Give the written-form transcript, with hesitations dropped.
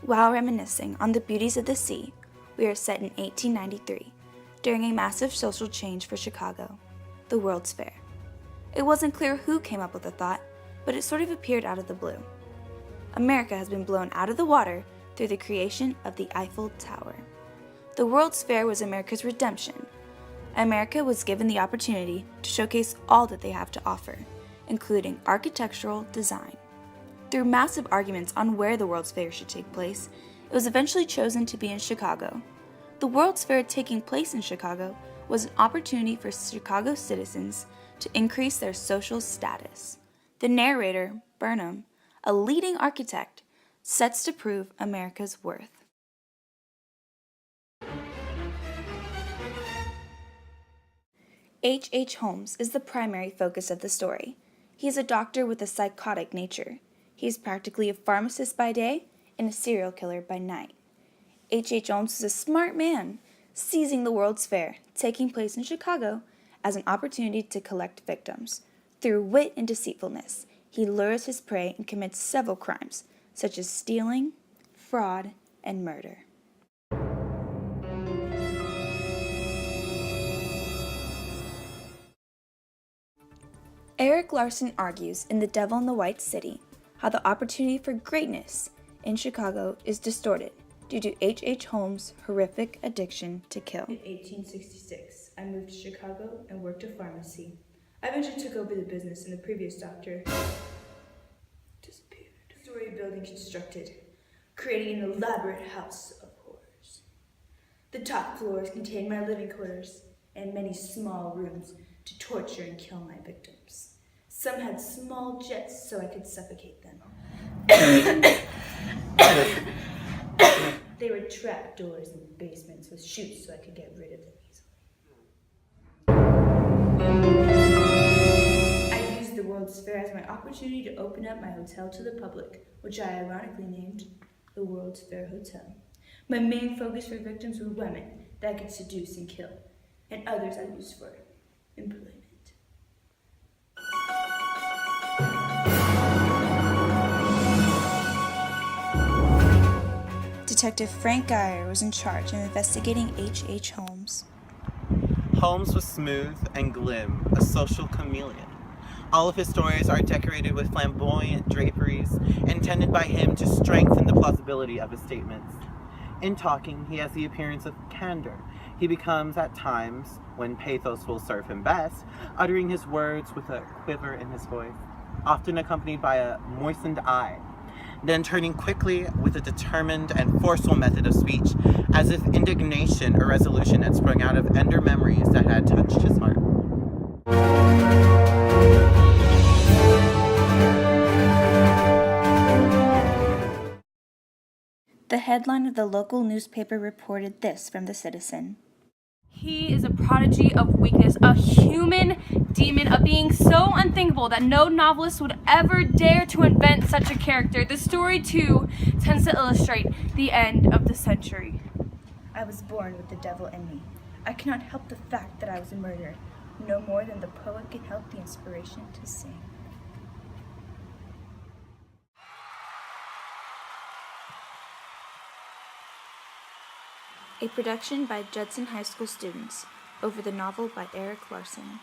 While reminiscing on the beauties of the sea, we are set in 1893, during a massive social change for Chicago, the World's Fair. It wasn't clear who came up with the thought, but it sort of appeared out of the blue. America has been blown out of the water through the creation of the Eiffel Tower. The World's Fair was America's redemption. America was given the opportunity to showcase all that they have to offer, including architectural design. Through massive arguments on where the World's Fair should take place, it was eventually chosen to be in Chicago. The World's Fair taking place in Chicago was an opportunity for Chicago citizens to increase their social status. The narrator, Burnham, a leading architect, sets to prove America's worth. H. Holmes is the primary focus of the story. He is a doctor with a psychotic nature. He is practically a pharmacist by day and a serial killer by night. H. Holmes is a smart man, seizing the World's Fair, taking place in Chicago, as an opportunity to collect victims. Through wit and deceitfulness, he lures his prey and commits several crimes, such as stealing, fraud, and murder. Erik Larson argues in The Devil in the White City how the opportunity for greatness in Chicago is distorted due to H. Holmes' horrific addiction to kill. In 1866, I moved to Chicago and worked a pharmacy. I eventually took over the business and the previous doctor disappeared. Two-story building constructed, creating an elaborate house of horrors. The top floors contained my living quarters and many small rooms to torture and kill my victims. Some had small jets so I could suffocate them. They were trap doors in basements with chutes so I could get rid of them easily. I used the World's Fair as my opportunity to open up my hotel to the public, which I ironically named the World's Fair Hotel. My main focus for victims were women that I could seduce and kill, and others I used for employment. Detective Frank Geyer was in charge of investigating H. Holmes. Holmes was smooth and glim, a social chameleon. All of his stories are decorated with flamboyant draperies, intended by him to strengthen the plausibility of his statements. In talking, he has the appearance of candor. He becomes, at times, when pathos will serve him best, uttering his words with a quiver in his voice, often accompanied by a moistened eye, then turning quickly with a determined and forceful method of speech, as if indignation or resolution had sprung out of tender memories that had touched his heart. The headline of the local newspaper reported this from the Citizen. He is a prodigy of weakness, a human demon, a being so unthinkable that no novelist would ever dare to invent such a character. The story, too, tends to illustrate the end of the century. I was born with the devil in me. I cannot help the fact that I was a murderer, no more than the poet can help the inspiration to sing. A production by Judson High School students over the novel by Erik Larson.